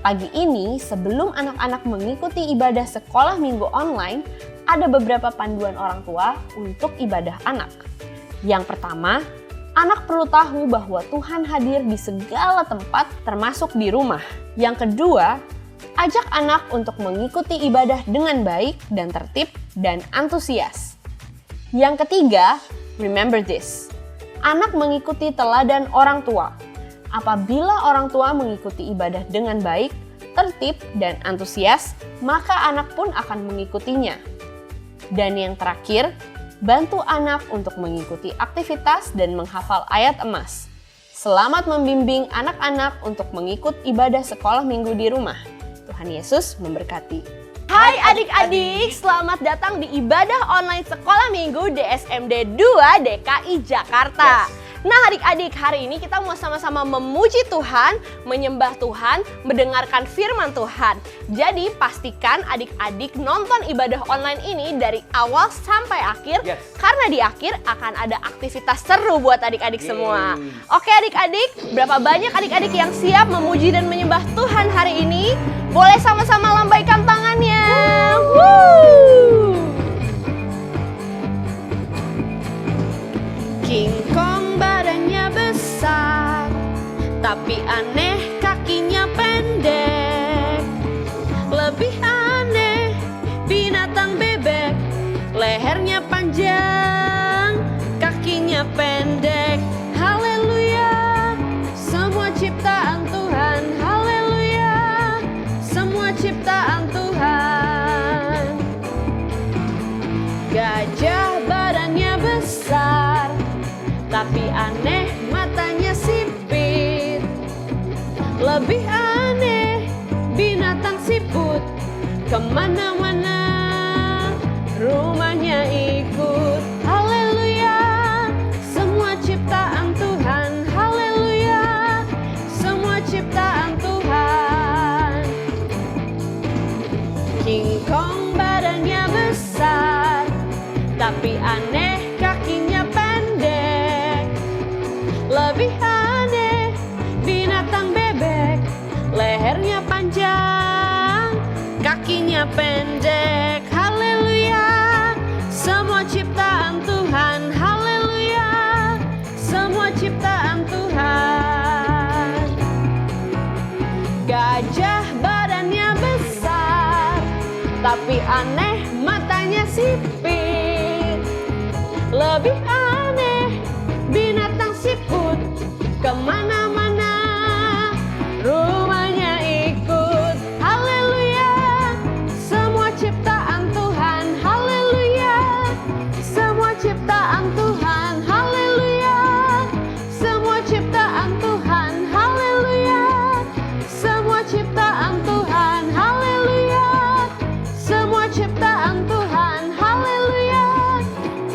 Pagi ini, sebelum anak-anak mengikuti ibadah sekolah minggu online, ada beberapa panduan orang tua untuk ibadah anak. Yang pertama, anak perlu tahu bahwa Tuhan hadir di segala tempat, termasuk di rumah. Yang kedua, ajak anak untuk mengikuti ibadah dengan baik dan tertib dan antusias. Yang ketiga, remember this. Anak mengikuti teladan orang tua. Apabila orang tua mengikuti ibadah dengan baik, tertib, dan antusias, maka anak pun akan mengikutinya. Dan yang terakhir, bantu anak untuk mengikuti aktivitas dan menghafal ayat emas. Selamat membimbing anak-anak untuk mengikut ibadah sekolah minggu di rumah. Tuhan Yesus memberkati. Hai adik-adik, selamat datang di ibadah online sekolah minggu DSMD 2 DKI Jakarta. Nah adik-adik, hari ini kita mau sama-sama memuji Tuhan, menyembah Tuhan, mendengarkan firman Tuhan. Jadi pastikan adik-adik nonton ibadah online ini dari awal sampai akhir, karena di akhir akan ada aktivitas seru buat adik-adik semua. Oke adik-adik, berapa banyak adik-adik yang siap memuji dan menyembah Tuhan hari ini? Boleh sama-sama lambaikan tangannya. King Kong badannya besar, tapi aneh kakinya pendek. Lebih aneh binatang bebek, lehernya panjang, kakinya pendek. Haleluya, semua ciptaan Tuhan. Haleluya, semua ciptaan Tuhan. Gajah badannya besar, tapi aneh matanya sipit. Lebih aneh binatang siput, kemana-mana rumahnya ikut. Haleluya, semua ciptaan Tuhan. Haleluya, semua ciptaan Tuhan. King Kong badannya besar, tapi aneh kakinya pendek. Lebih aneh binatang bebek, lehernya panjang, kakinya pendek. Haleluya, semua ciptaan Tuhan. Haleluya, semua ciptaan Tuhan. Gajah badannya besar, tapi aneh matanya sipit. Lebih aneh binatang siput, kemana-mana rumahnya ikut. Haleluya, semua ciptaan Tuhan. Haleluya, semua ciptaan Tuhan. Haleluya, semua ciptaan Tuhan. Haleluya, semua ciptaan Tuhan. Haleluya, semua ciptaan Tuhan. Haleluya,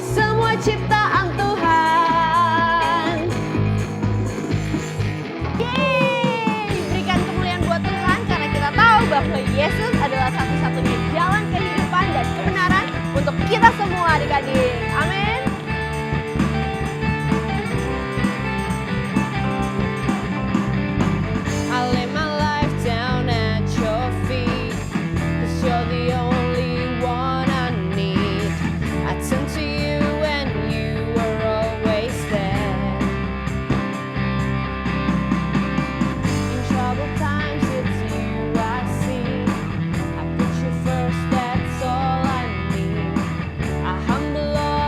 semua ciptaan Tuhan. Yeay, berikan kemuliaan buat Tuhan karena kita tahu bahwa Yesus adalah satu-satunya jalan kehidupan dan kebenaran untuk kita semua adik-adik. Amin. I lay my life down at your feet, 'cause you're the only one I need. I turn to you and you are always there. In troubled times it's you I see. I put you first, that's all I need. I humble all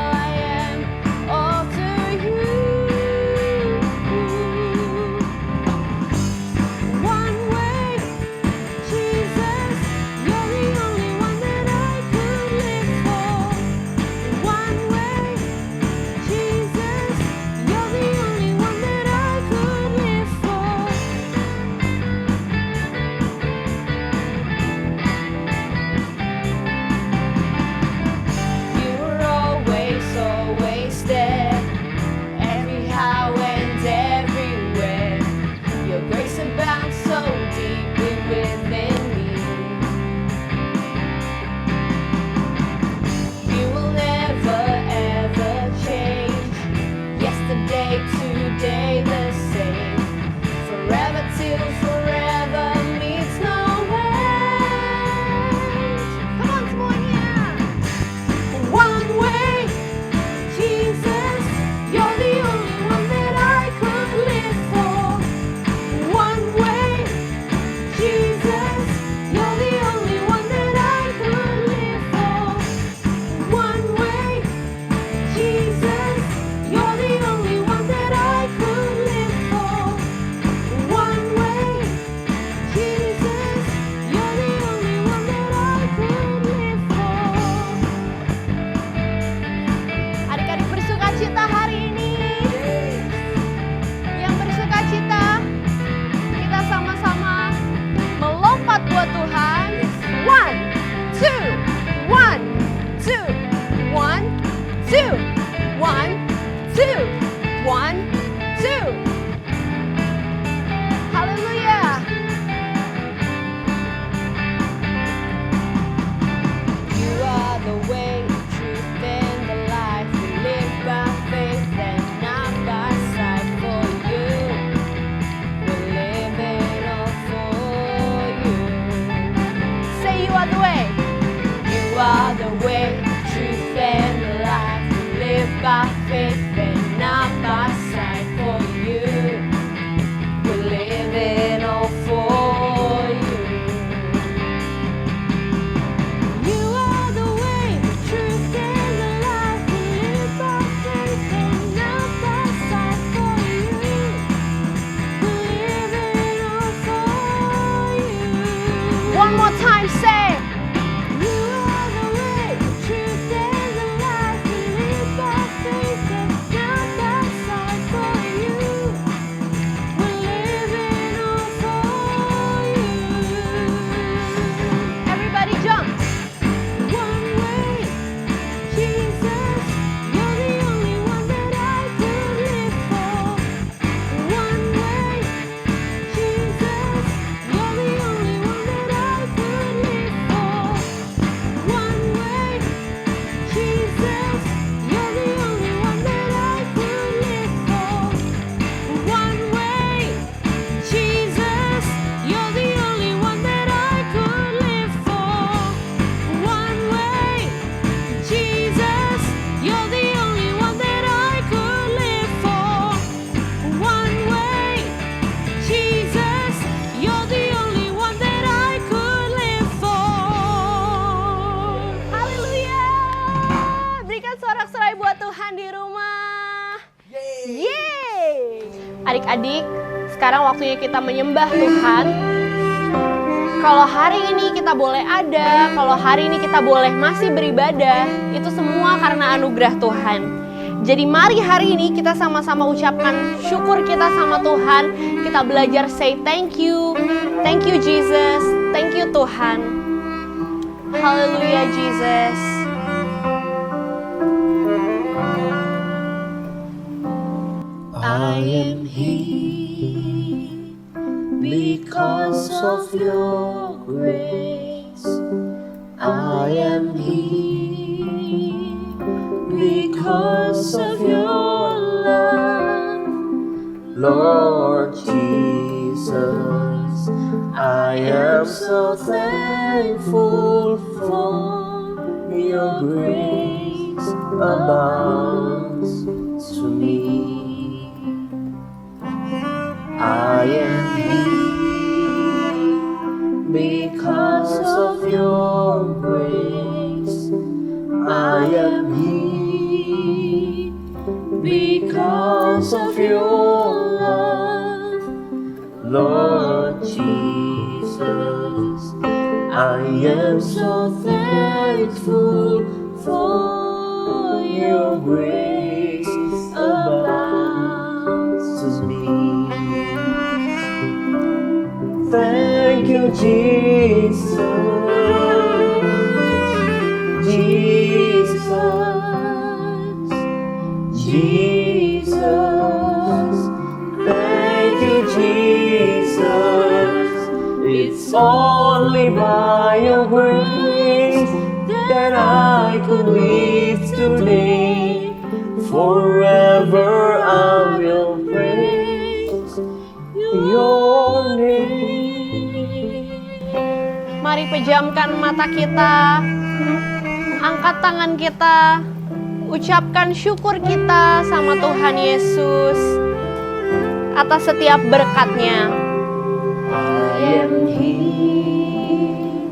sorak-sorai buat Tuhan di rumah. Yeay! Adik-adik, sekarang waktunya kita menyembah Tuhan. Kalau hari ini kita boleh ada, kalau hari ini kita boleh masih beribadah, itu semua karena anugerah Tuhan. Jadi mari hari ini kita sama-sama ucapkan syukur kita sama Tuhan. Kita belajar say thank you Jesus, thank you Tuhan. Haleluya Jesus. I am here because of your grace. I am here because of your love, Lord Jesus. I am so thankful for your grace abounds to me. I am here because of your grace. I am here because of your love, Lord Jesus. I am so thankful for your grace abounds to me. Thank you, Jesus, Jesus, Jesus. Thank you, Jesus. It's only by your grace that I could live today. Forever I will praise your name. Mari pejamkan mata kita, angkat tangan kita, ucapkan syukur kita sama Tuhan Yesus atas setiap berkat-Nya. I am here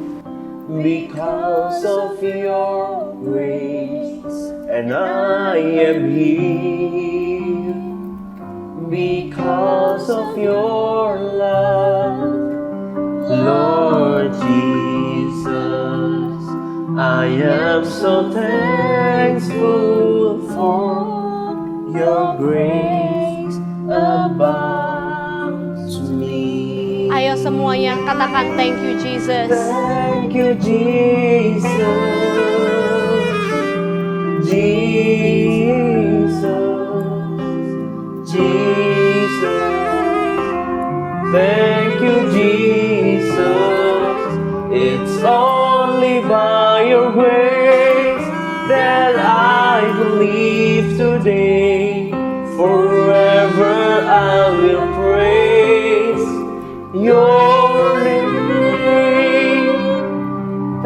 because of your grace, and I am here because of your love, Lord Jesus. I am so thankful for your grace abounds to me. Ayo semuanya katakan thank you Jesus. Thank you, Jesus, Jesus, Jesus. Thank you, Jesus. It's only by your grace that I believe today. Forever I will praise your name.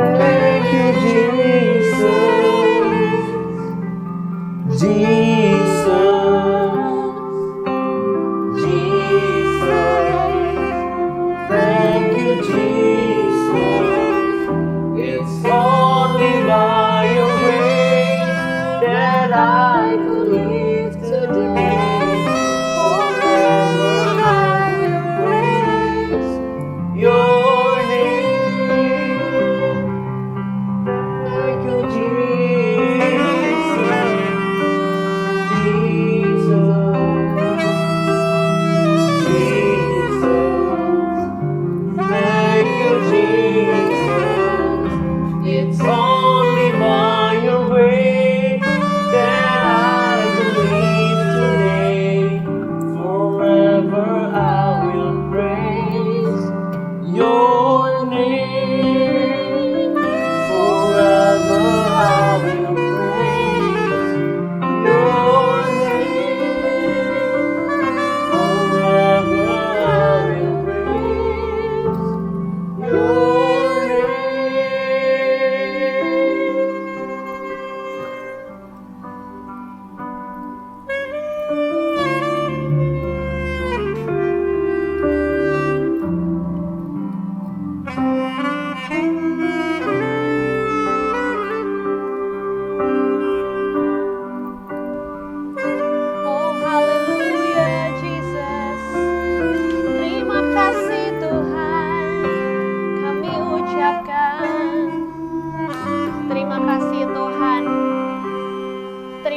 Thank you, Jesus, Jesus, Jesus. Thank you, Jesus. It's only by your grace that I could live today. Forever I will praise your name. Thank you, Jesus, Jesus, Jesus. Thank you, Jesus. It's only by your grace that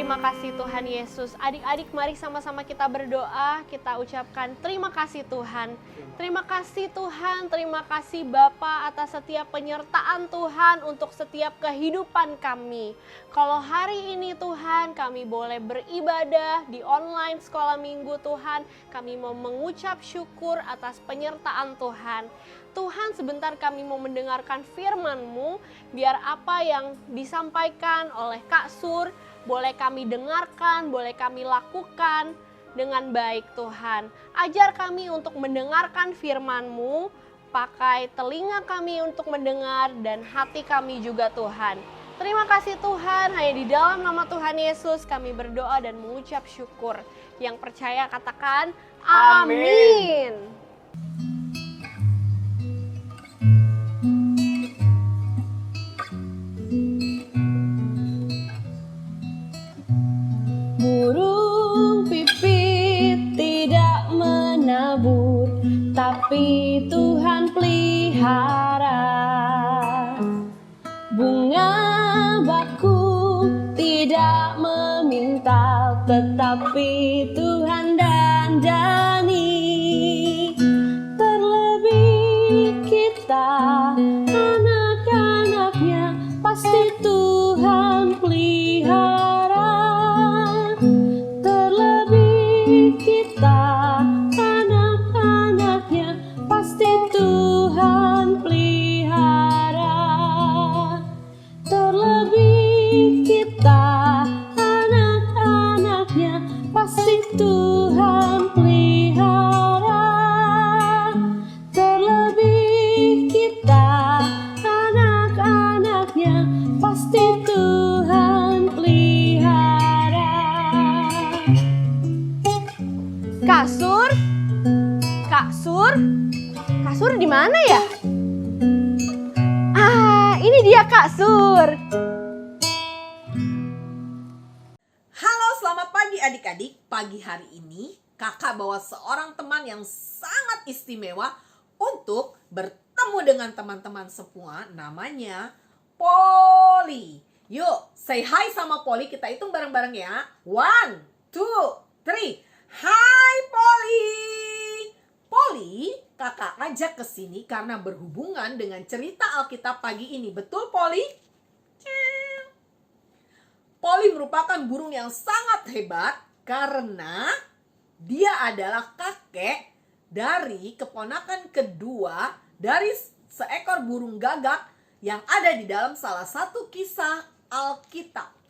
Terima kasih Tuhan Yesus. Adik-adik mari sama-sama kita berdoa, kita ucapkan terima kasih Tuhan. Terima kasih Tuhan, terima kasih Bapa atas setiap penyertaan Tuhan untuk setiap kehidupan kami. Kalau hari ini Tuhan kami boleh beribadah di online sekolah minggu Tuhan, kami mau mengucap syukur atas penyertaan Tuhan. Tuhan, sebentar kami mau mendengarkan firman-Mu, biar apa yang disampaikan oleh Kak Sur boleh kami dengarkan, boleh kami lakukan dengan baik Tuhan. Ajar kami untuk mendengarkan firman-Mu, pakai telinga kami untuk mendengar dan hati kami juga Tuhan. Terima kasih Tuhan, hanya di dalam nama Tuhan Yesus kami berdoa dan mengucap syukur. Yang percaya katakan amin. Burung pipit tidak menabur, tapi Tuhan pelihara. Bunga bakung tidak meminta, tetapi Tuhan dandani. Terlebih kita anak-anaknya, pasti Tuhan pelihara. Terlebih kita anak-anaknya, pasti Tuhan pelihara. Terlebih kita anak-anaknya, pasti Tuhan pelihara. Terlebih kita anak-anaknya, pasti Tuhan pelihara. Kak Sur? Kak Sur? Kak Sur di mana ya? Ini dia Kak Sur. Halo, selamat pagi adik-adik. Pagi hari ini kakak bawa seorang teman yang sangat istimewa untuk bertemu dengan teman-teman semua. Namanya Polly. Yuk, say hi sama Polly. Kita hitung bareng-bareng ya. 1, 2, 3. Hai Polly. Polly, kakak ajak ke sini karena berhubungan dengan cerita Alkitab pagi ini. Betul Polly? Polly merupakan burung yang sangat hebat karena dia adalah kakek dari keponakan kedua dari seekor burung gagak yang ada di dalam salah satu kisah Alkitab.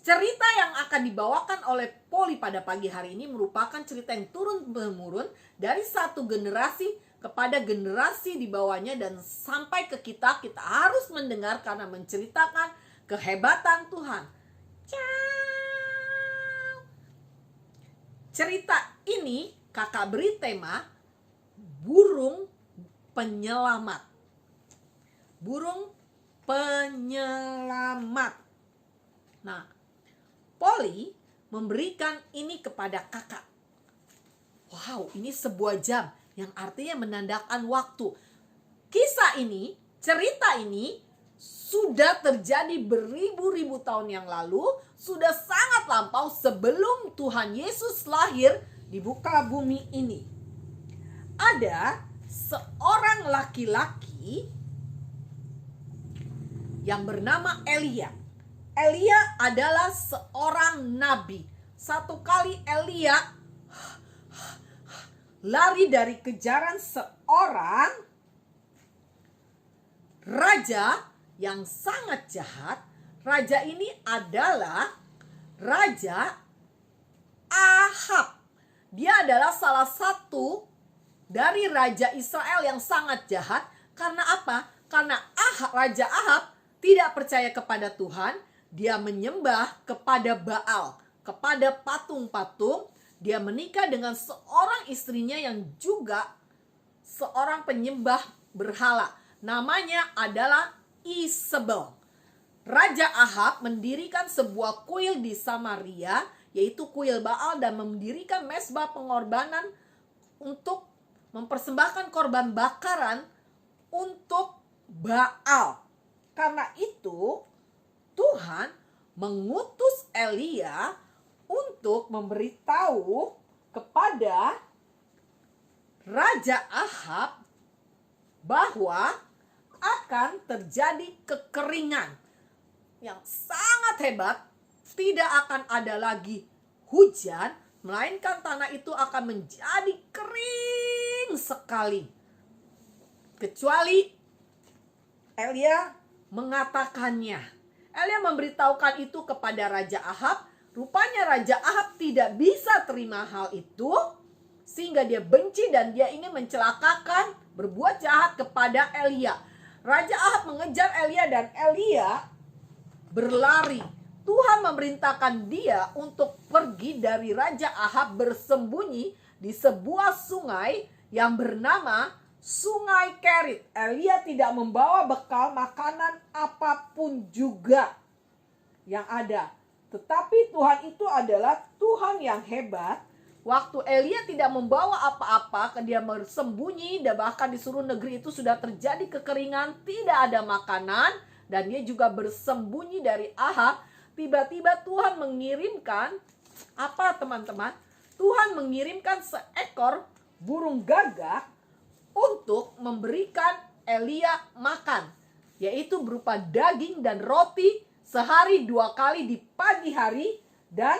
Cerita yang akan dibawakan oleh Polly pada pagi hari ini merupakan cerita yang turun-temurun dari satu generasi kepada generasi di bawahnya dan sampai ke kita harus mendengar karena menceritakan kehebatan Tuhan. Cerita ini kakak beri tema burung penyelamat. Burung penyelamat. Nah, Polly memberikan ini kepada kakak. Wow, ini sebuah jam yang artinya menandakan waktu. Kisah ini, cerita ini sudah terjadi beribu-ribu tahun yang lalu, sudah sangat lampau sebelum Tuhan Yesus lahir di muka bumi ini. Ada seorang laki-laki yang bernama Elia. Elia adalah seorang nabi. Satu kali Elia lari dari kejaran seorang raja yang sangat jahat. Raja ini adalah Raja Ahab. Dia adalah salah satu dari Raja Israel yang sangat jahat. Karena apa? Karena Raja Ahab tidak percaya kepada Tuhan. Dia menyembah kepada Baal, kepada patung-patung. Dia menikah dengan seorang istrinya yang juga seorang penyembah berhala. Namanya adalah Isabel. Raja Ahab mendirikan sebuah kuil di Samaria, yaitu kuil Baal, dan mendirikan mezbah pengorbanan untuk mempersembahkan korban bakaran untuk Baal. Karena itu Tuhan mengutus Elia untuk memberitahu kepada Raja Ahab bahwa akan terjadi kekeringan yang sangat hebat. Tidak akan ada lagi hujan, melainkan tanah itu akan menjadi kering sekali. Kecuali Elia mengatakannya. Elia memberitahukan itu kepada Raja Ahab. Rupanya Raja Ahab tidak bisa terima hal itu, sehingga dia benci dan dia ingin mencelakakan, berbuat jahat kepada Elia. Raja Ahab mengejar Elia dan Elia berlari. Tuhan memerintahkan dia untuk pergi dari Raja Ahab, bersembunyi di sebuah sungai yang bernama Sungai Kerit. Elia tidak membawa bekal makanan apapun juga yang ada. Tetapi Tuhan itu adalah Tuhan yang hebat. Waktu Elia tidak membawa apa-apa, dia bersembunyi dan bahkan di seluruh negeri itu sudah terjadi kekeringan, tidak ada makanan, dan dia juga bersembunyi dari Ahab. Tiba-tiba Tuhan mengirimkan apa, teman-teman? Tuhan mengirimkan seekor burung gagak untuk memberikan Elia makan, yaitu berupa daging dan roti sehari 2 kali, di pagi hari dan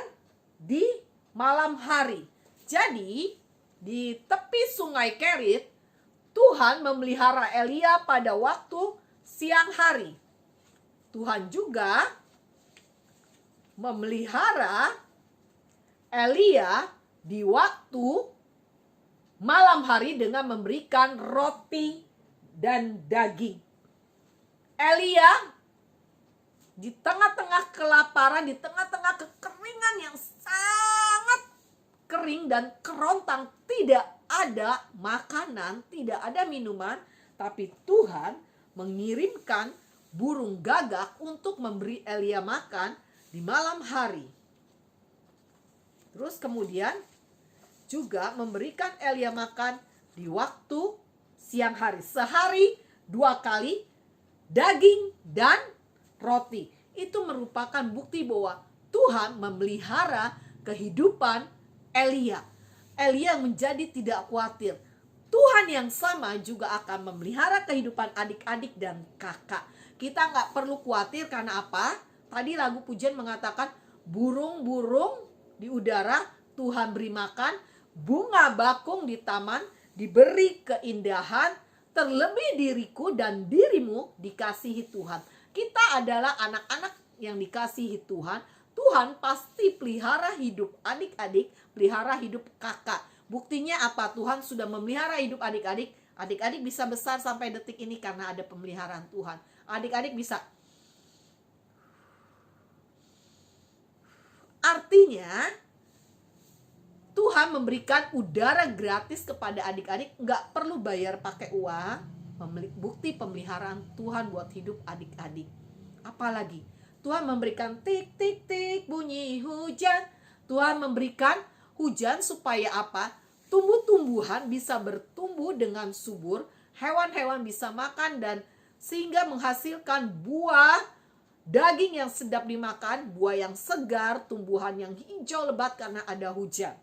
di malam hari. Jadi di tepi sungai Kerit, Tuhan memelihara Elia pada waktu siang hari. Tuhan juga memelihara Elia di waktu malam hari dengan memberikan roti dan daging. Elia di tengah-tengah kelaparan, di tengah-tengah kekeringan yang sangat kering dan kerontang, tidak ada makanan, tidak ada minuman, tapi Tuhan mengirimkan burung gagak untuk memberi Elia makan di malam hari. Terus kemudian juga memberikan Elia makan di waktu siang hari. Sehari 2 kali daging dan roti. Itu merupakan bukti bahwa Tuhan memelihara kehidupan Elia. Elia menjadi tidak khawatir. Tuhan yang sama juga akan memelihara kehidupan adik-adik dan kakak. Kita nggak perlu khawatir karena apa? Tadi lagu pujian mengatakan burung-burung di udara Tuhan beri makan, bunga bakung di taman diberi keindahan, terlebih diriku dan dirimu dikasihi Tuhan. Kita adalah anak-anak yang dikasihi Tuhan. Tuhan pasti pelihara hidup adik-adik, pelihara hidup kakak. Buktinya apa? Tuhan sudah memelihara hidup adik-adik. Adik-adik bisa besar sampai detik ini karena ada pemeliharaan Tuhan. Adik-adik bisa. Artinya Tuhan memberikan udara gratis kepada adik-adik, nggak perlu bayar pakai uang. Bukti pemeliharaan Tuhan buat hidup adik-adik. Apalagi Tuhan memberikan tik tik tik bunyi hujan. Tuhan memberikan hujan supaya apa? Tumbuh-tumbuhan bisa bertumbuh dengan subur, hewan-hewan bisa makan dan sehingga menghasilkan buah, daging yang sedap dimakan, buah yang segar, tumbuhan yang hijau lebat karena ada hujan.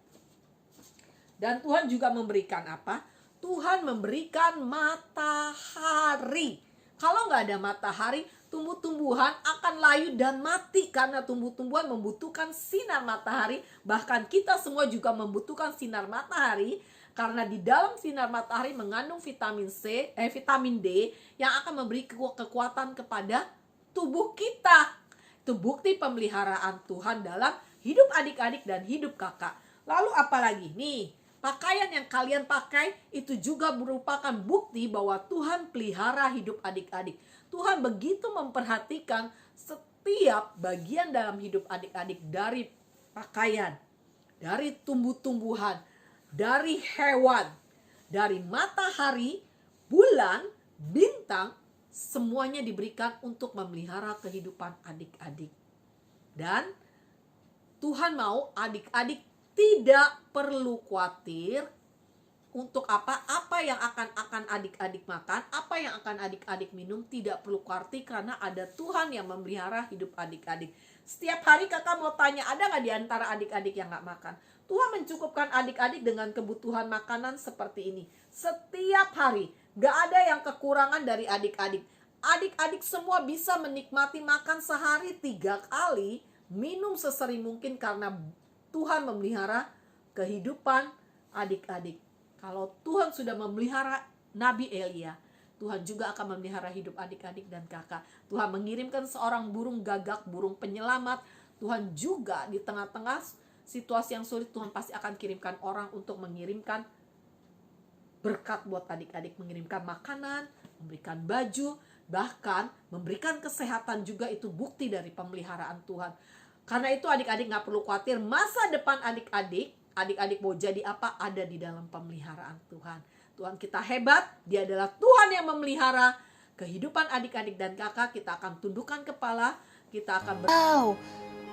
Dan Tuhan juga memberikan apa? Tuhan memberikan matahari. Kalau nggak ada matahari, tumbuh-tumbuhan akan layu dan mati karena tumbuh-tumbuhan membutuhkan sinar matahari. Bahkan kita semua juga membutuhkan sinar matahari karena di dalam sinar matahari mengandung vitamin D yang akan memberi kekuatan kepada tubuh kita. Itu bukti pemeliharaan Tuhan dalam hidup adik-adik dan hidup kakak. Lalu apalagi nih? Pakaian yang kalian pakai itu juga merupakan bukti bahwa Tuhan pelihara hidup adik-adik. Tuhan begitu memperhatikan setiap bagian dalam hidup adik-adik, dari pakaian, dari tumbuh-tumbuhan, dari hewan, dari matahari, bulan, bintang, semuanya diberikan untuk memelihara kehidupan adik-adik. Dan Tuhan mau adik-adik tidak perlu khawatir Untuk apa? Apa yang akan adik-adik makan, apa yang akan adik-adik minum tidak perlu khawatir karena ada Tuhan yang memelihara hidup adik-adik. Setiap hari kakak mau tanya, ada gak di antara adik-adik yang gak makan? Tuhan mencukupkan adik-adik dengan kebutuhan makanan seperti ini. Setiap hari, gak ada yang kekurangan dari adik-adik. Adik-adik semua bisa menikmati makan sehari 3 kali, minum sesering mungkin karena Tuhan memelihara kehidupan adik-adik. Kalau Tuhan sudah memelihara Nabi Elia, Tuhan juga akan memelihara hidup adik-adik dan kakak. Tuhan mengirimkan seorang burung gagak, burung penyelamat. Tuhan juga di tengah-tengah situasi yang sulit, Tuhan pasti akan kirimkan orang untuk mengirimkan berkat buat adik-adik. Mengirimkan makanan, memberikan baju, bahkan memberikan kesehatan juga. Itu bukti dari pemeliharaan Tuhan. Karena itu adik-adik gak perlu khawatir, masa depan adik-adik mau jadi apa, ada di dalam pemeliharaan Tuhan. Tuhan kita hebat, Dia adalah Tuhan yang memelihara kehidupan adik-adik dan kakak. Kita akan tundukkan kepala, kita akan Wow,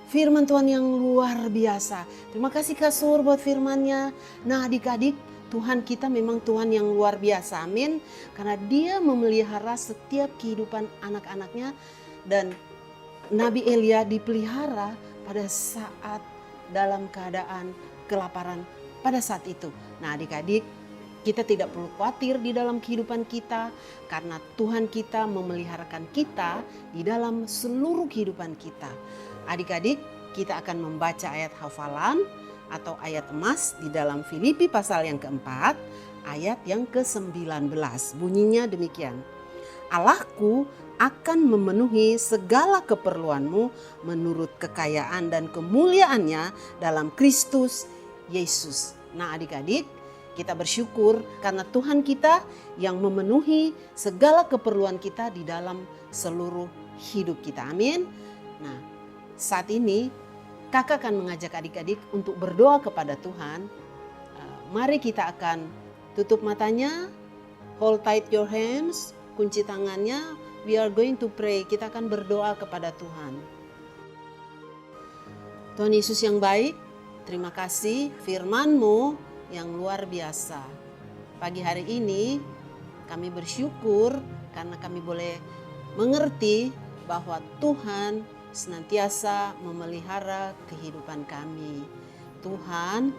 firman Tuhan yang luar biasa. Terima kasih Kak Sur buat firmannya. Nah adik-adik, Tuhan kita memang Tuhan yang luar biasa, amin. Karena Dia memelihara setiap kehidupan anak-anaknya. Dan Nabi Elia dipelihara pada saat dalam keadaan kelaparan pada saat itu. Nah adik-adik, kita tidak perlu khawatir di dalam kehidupan kita karena Tuhan kita memeliharakan kita di dalam seluruh kehidupan kita. Adik-adik, kita akan membaca ayat hafalan atau ayat emas di dalam Filipi pasal yang keempat, ayat yang ke-19. Bunyinya demikian. Allahku akan memenuhi segala keperluanmu menurut kekayaan dan kemuliaannya dalam Kristus Yesus. Nah adik-adik, kita bersyukur karena Tuhan kita yang memenuhi segala keperluan kita di dalam seluruh hidup kita. Amin. Nah saat ini kakak akan mengajak adik-adik untuk berdoa kepada Tuhan. Mari kita akan tutup matanya, hold tight your hands, kunci tangannya. We are going to pray. Kita akan berdoa kepada Tuhan. Tuhan Yesus yang baik, terima kasih firman-Mu yang luar biasa. Pagi hari ini kami bersyukur karena kami boleh mengerti bahwa Tuhan senantiasa memelihara kehidupan kami. Tuhan,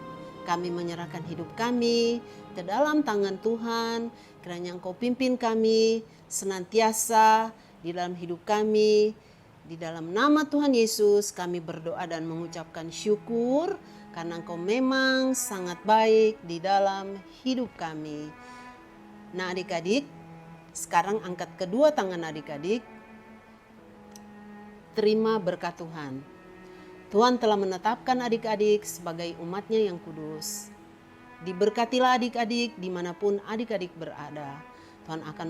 kami menyerahkan hidup kami ke dalam tangan Tuhan. Kiranya Engkau pimpin kami senantiasa di dalam hidup kami. Di dalam nama Tuhan Yesus kami berdoa dan mengucapkan syukur karena Engkau memang sangat baik di dalam hidup kami. Nah adik-adik, sekarang angkat kedua tangan adik-adik. Terima berkat Tuhan. Tuhan telah menetapkan adik-adik sebagai umat-Nya yang kudus. Diberkatilah adik-adik dimanapun adik-adik berada. Tuhan akan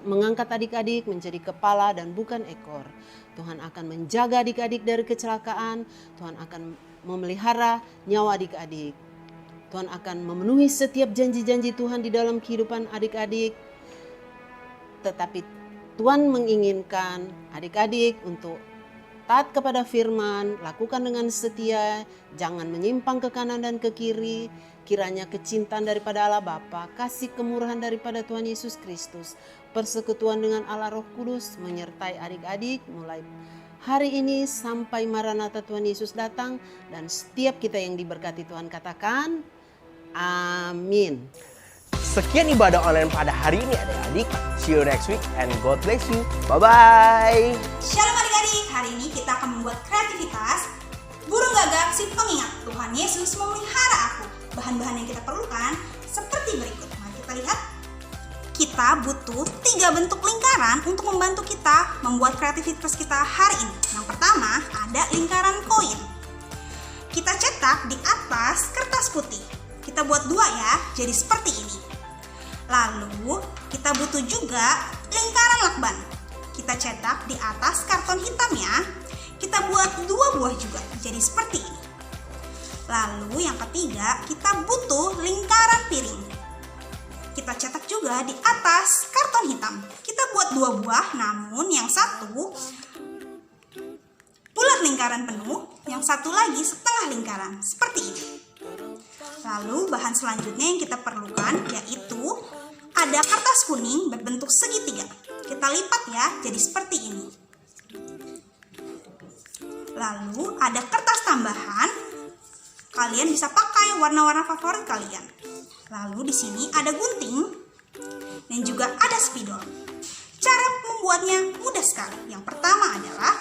mengangkat adik-adik menjadi kepala dan bukan ekor. Tuhan akan menjaga adik-adik dari kecelakaan. Tuhan akan memelihara nyawa adik-adik. Tuhan akan memenuhi setiap janji-janji Tuhan di dalam kehidupan adik-adik. Tetapi Tuhan menginginkan adik-adik untuk taat kepada firman, lakukan dengan setia, jangan menyimpang ke kanan dan ke kiri. Kiranya kecintaan daripada Allah Bapa, kasih kemurahan daripada Tuhan Yesus Kristus, persekutuan dengan Allah Roh Kudus menyertai adik-adik mulai hari ini sampai Maranatha Tuhan Yesus datang. Dan setiap kita yang diberkati Tuhan katakan, amin. Sekian ibadah online pada hari ini adik-adik. See you next week and God bless you. Bye-bye. Shalom adik-adik, hari ini kita akan membuat kreativitas burung gagak si pengingat Tuhan Yesus memelihara aku. Bahan-bahan yang kita perlukan seperti berikut. Mari kita lihat. Kita butuh 3 bentuk lingkaran untuk membantu kita membuat kreativitas kita hari ini. Yang pertama ada lingkaran koin. Kita cetak di atas kertas putih. Kita buat 2 ya, jadi seperti ini. Lalu kita butuh juga lingkaran lakban. Kita cetak di atas karton hitam ya. Kita buat 2 buah juga, jadi seperti ini. Lalu yang ketiga, kita butuh lingkaran piring. Kita cetak juga di atas karton hitam. Kita buat 2 buah, namun yang satu bulat lingkaran penuh, yang satu lagi setengah lingkaran, seperti ini. Lalu bahan selanjutnya yang kita perlukan yaitu ada kertas kuning berbentuk segitiga. Kita lipat ya, jadi seperti ini. Lalu ada kertas tambahan. Kalian bisa pakai warna-warna favorit kalian. Lalu di sini ada gunting dan juga ada spidol. Cara membuatnya mudah sekali. Yang pertama adalah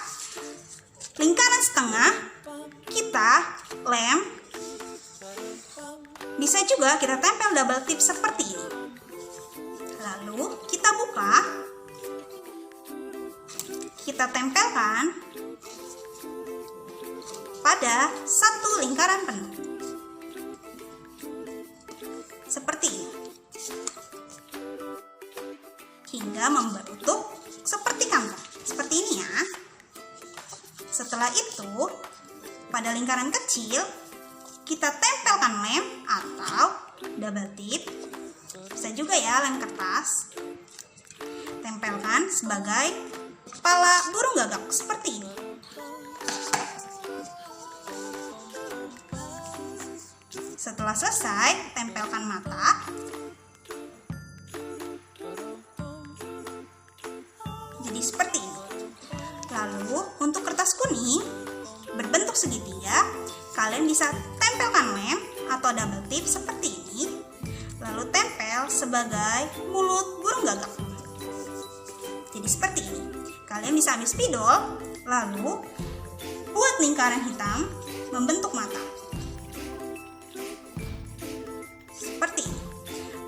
lingkaran setengah kita lem. Bisa juga kita tempel double tip seperti ini. Lalu kita buka. Kita tempelkan pada satu lingkaran penuh. Seperti ini. Hingga membentuk seperti kantong. Seperti ini ya. Setelah itu, pada lingkaran kecil, kita tempelkan lem atau double tip. Bisa juga ya lem kertas. Tempelkan sebagai kepala burung gagak seperti ini. Setelah selesai, tempelkan mata. Jadi seperti ini. Lalu untuk kertas kuning berbentuk segitiga, kalian bisa tempelkan lem atau double tip seperti ini. Lalu tempel sebagai mulut burung gagak. Jadi seperti ini. Kalian bisa ambil spidol, lalu buat lingkaran hitam membentuk mata. Seperti ini.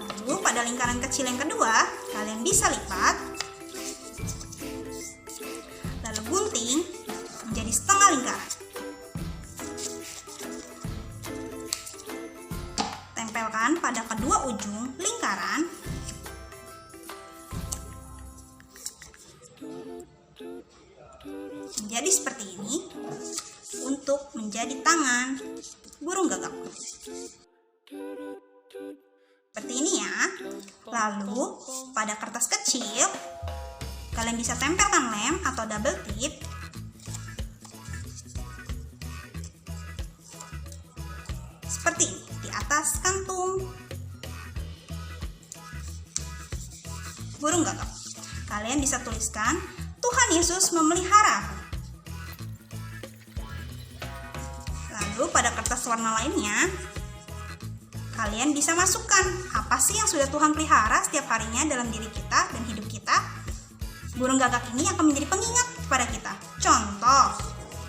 Lalu pada lingkaran kecil yang kedua, kalian bisa lipat. Lalu gunting menjadi setengah lingkaran. Tempelkan pada kedua ujung lingkaran. Menjadi seperti ini untuk menjadi tangan burung gagak. Seperti ini ya. Lalu pada kertas kecil kalian bisa tempelkan lem atau double tip. Seperti ini di atas kantung burung gagak. Kalian bisa tuliskan Tuhan Yesus memelihara aku. Lalu pada kertas warna lainnya kalian bisa masukkan apa sih yang sudah Tuhan pelihara setiap harinya dalam diri kita dan hidup kita. Burung gagak ini akan menjadi pengingat kepada kita. Contoh,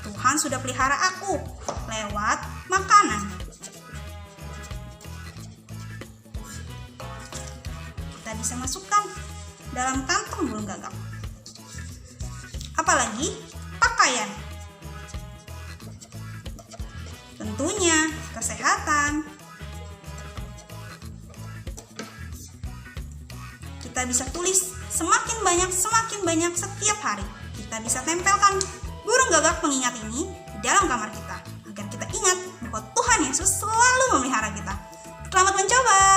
Tuhan sudah pelihara aku lewat makanan. Kita bisa masukkan dalam kantong burung gagak. Apalagi pakaian. Tentunya kesehatan. Kita bisa tulis semakin banyak setiap hari. Kita bisa tempelkan burung gagak pengingat ini di dalam kamar kita agar kita ingat bahwa Tuhan Yesus selalu memelihara kita. Selamat mencoba.